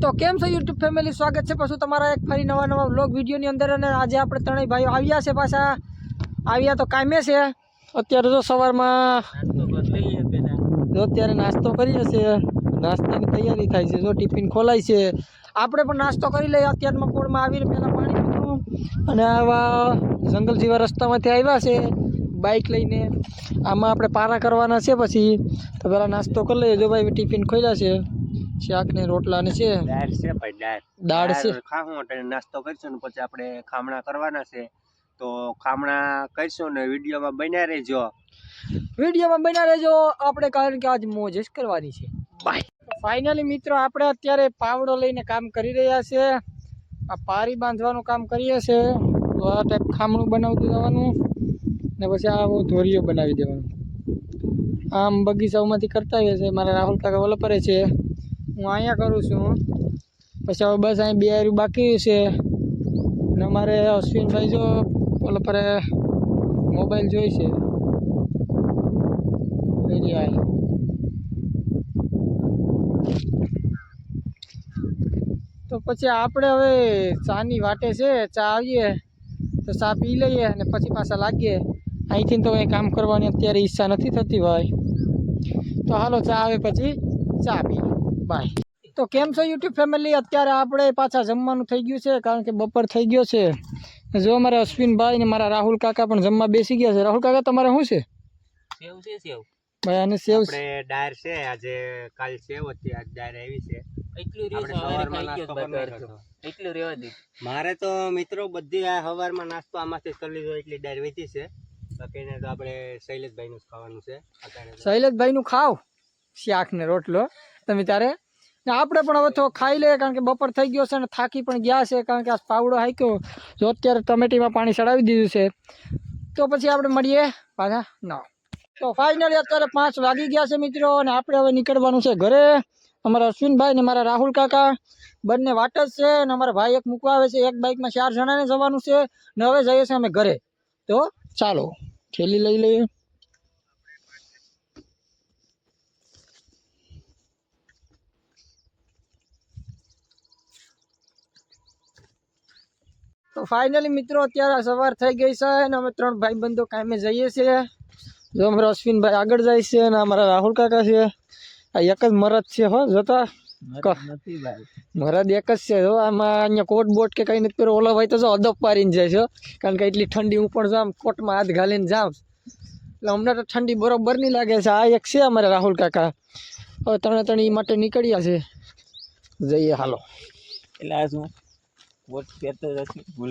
તો કેમ છો યુટ્યુબ ફેમિલી, સ્વાગત છે પાછું તમારા એક ફરી નવા વ્લોગ વિડીયોની અંદર। અને આજે આપણે ત્રણેય ભાઈઓ આવ્યા છે, પાછા આવ્યા તો કામે છે। અત્યારે તો સવારમાં અત્યારે નાસ્તો કરીએ છીએ, નાસ્તાની તૈયારી થાય છે। જો ટિફિન ખોલાય છે, આપણે પણ નાસ્તો કરી લઈએ। અત્યારમાં પોળમાં આવીને પહેલાં પાણી પીધું અને આવા જંગલ જેવા રસ્તામાંથી આવ્યા છે બાઇક લઈને। આમાં આપણે પારા કરવાના છે પછી, તો પહેલાં નાસ્તો કરી લઈએ। જો ભાઈ ટિફિન ખોલ્યા છે, શાક ને રોટલા ને છે, દાળ છે ભાઈ, દાળ છે। ખાવું એટલે નાસ્તો કરશું ને પછી આપણે ખામણા કરવાના છે, તો ખામણા કરશું ને વિડીયોમાં બન્યા રહેજો। આપણે કારણ કે આજ મોજ જ કરવાની છે। બાય ફાઇનલી મિત્રો, આપણે અત્યારે પાવડો લઈને કામ કરી રહ્યા છે। આ પારી બાંધવાનું કામ કરીએ છે। તો આ ટાઈપ ખામણું બનાવતું જવાનું ને પછી આવો ધોરીઓ બનાવી દેવાનું। આમ બગીચાઓમાંથી કરતા હોઈએ છે। મારા રાહુલ કાકા ઓલા પરે છે, હું અહીંયા કરું છું। પછી હવે બસ અહીં બે હારું બાકી છે ને અમારે અશ્વિનભાઈ જો ઓલા પરે મોબાઈલ જોઈ છે। તો પછી આપણે હવે ચાની વાટે છે, ચા આવીએ તો ચા પી લઈએ અને પછી પાછા લાગીએ। અહીંથી તો કંઈ કામ કરવાની અત્યારે ઈચ્છા નથી થતી ભાઈ, તો હાલો ચા આવે પછી ચા પીએ। બાય। તો કેમ છો યુટ્યુબ ફેમિલી, અત્યારે આપણે પાછા જમવાનું થઈ ગયું છે, કારણ કે બપોર થઈ ગયો છે। જો અમારા અશ્વિનભાઈ ને મારા રાહુલ કાકા પણ જમવા બેસી ગયા છે। રાહુલ કાકા તમારે શું છે? સેવ છે, સેવ ભાઈ આને સેવ આપણે ડાયર છે, આજે કાલ સેવ હતી, આજ ડાયર આવી છે। મારે તો મિત્રો બધી આ સવારમાં નાસ્તો આમાંથી કરી લીધો, એટલી ડાયર વેચી છે। બાકીને તો આપણે શૈલેષભાઈ નું ખાવાનું છે। શૈલેષભાઈ નું ખાવ શાક ને રોટલો તમે તારે ને આપણે પણ હવે તો ખાઈ લઈએ, કારણ કે બપોર થઈ ગયો છે ને થાકી પણ ગયા છે, કારણ કે આ પાવડો હાક્યો। જો અત્યારે ટમેટીમાં પાણી ચડાવી દીધું છે, તો પછી આપણે મળીએ પાછા ના। તો ફાઇનલી અત્યારે 5 વાગી ગયા છે મિત્રો, અને આપણે હવે નીકળવાનું છે ઘરે। અમારા અશ્વિનભાઈ ને મારા રાહુલ કાકા બંને વાટ જ છે, અને અમારા ભાઈ એક મૂકવા આવે છે। એક બાઇકમાં 4 જણાને જવાનું છે ને હવે જઈએ છીએ અમે ઘરે। તો ચાલો થેલી લઈ લઈએ। તો ફાઇનલી મિત્રો, અત્યારે સવાર થઈ ગઈ છે અને અમે 3 ભાઈબંધો કામે જઈએ છીએ। જો અમારો અશ્વિનભાઈ આગળ જાય છે અને અમારા રાહુલ કાકા છે। આ એક જ મરદ છે હો, જોતા મરદ એક જ છે। જો આમાં અહીંયા કોટ બોટ કે કઈ નથી પહેરો। ઓલા ભાઈ તો જો અદબ પારીને જાય છે, કારણ કે એટલી ઠંડી હું પણ જામ કોટમાં હાથ ઘાલીને જામ, એટલે અમને તો ઠંડી બરોબર નહીં લાગે છે। આ એક છે અમારા રાહુલ કાકા। હવે ત્રણે એ માટે નીકળ્યા છે, જઈએ હાલો। એટલે આ શું વોટ પહેરતો નથી ભૂલી